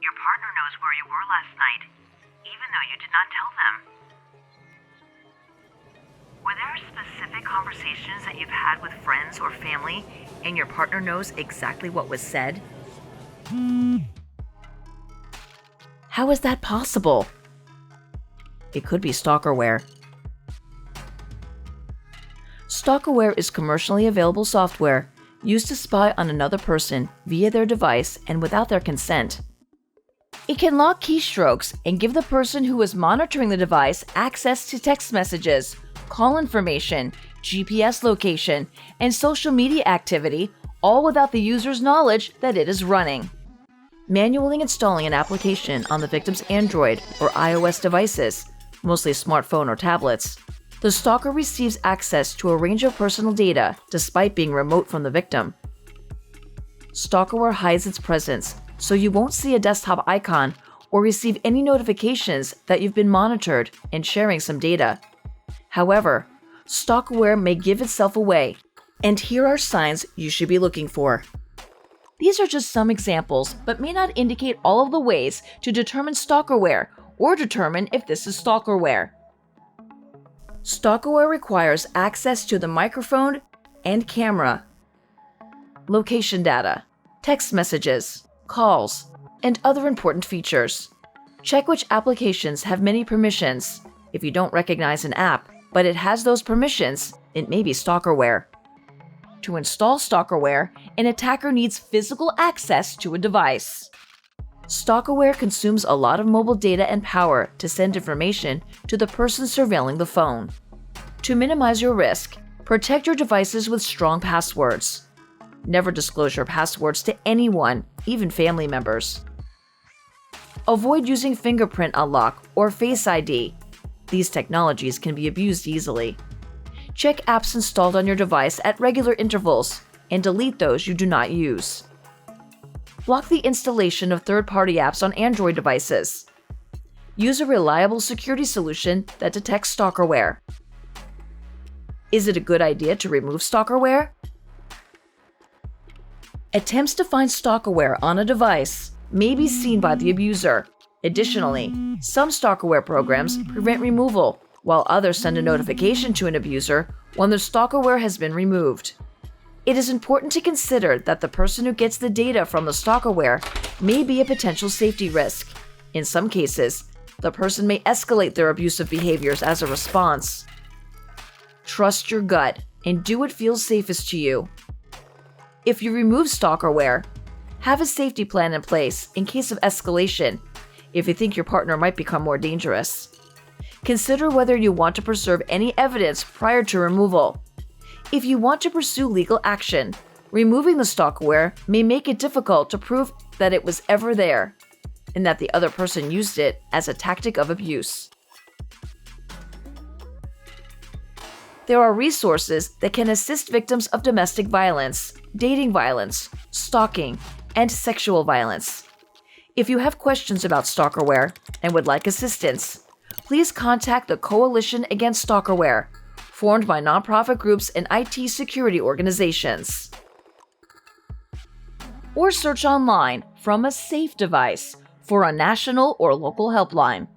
Your partner knows where you were last night, even though you did not tell them. Were there specific conversations that you've had with friends or family, and your partner knows exactly what was said? How is that possible? It could be stalkerware. Stalkerware is commercially available software used to spy on another person via their device and without their consent. It can log keystrokes and give the person who is monitoring the device access to text messages, call information, GPS location, and social media activity, all without the user's knowledge that it is running. Manually installing an application on the victim's Android or iOS devices, mostly smartphone or tablets, the stalker receives access to a range of personal data despite being remote from the victim. Stalkerware hides its presence, so you won't see a desktop icon or receive any notifications that you've been monitored and sharing some data. However, stalkerware may give itself away, and here are signs you should be looking for. These are just some examples, but may not indicate all of the ways to determine stalkerware or determine if this is stalkerware. Stalkerware requires access to the microphone and camera, location data, text messages, calls, and other important features. Check which applications have many permissions. If you don't recognize an app, but it has those permissions, it may be stalkerware. To install stalkerware, an attacker needs physical access to a device. Stalkerware consumes a lot of mobile data and power to send information to the person surveilling the phone. To minimize your risk, protect your devices with strong passwords. Never disclose your passwords to anyone, even family members. Avoid using fingerprint unlock or Face ID. These technologies can be abused easily. Check apps installed on your device at regular intervals and delete those you do not use. Block the installation of third-party apps on Android devices. Use a reliable security solution that detects stalkerware. Is it a good idea to remove stalkerware? Attempts to find stalkerware on a device may be seen by the abuser. Additionally, some stalkerware programs prevent removal, while others send a notification to an abuser when the stalkerware has been removed. It is important to consider that the person who gets the data from the stalkerware may be a potential safety risk. In some cases, the person may escalate their abusive behaviors as a response. Trust your gut and do what feels safest to you. If you remove stalkerware, have a safety plan in place in case of escalation if you think your partner might become more dangerous. Consider whether you want to preserve any evidence prior to removal. If you want to pursue legal action, removing the stalkerware may make it difficult to prove that it was ever there and that the other person used it as a tactic of abuse. There are resources that can assist victims of domestic violence, dating violence, stalking, and sexual violence. If you have questions about stalkerware and would like assistance, please contact the Coalition Against Stalkerware, formed by nonprofit groups and IT security organizations. Or search online from a safe device for a national or local helpline.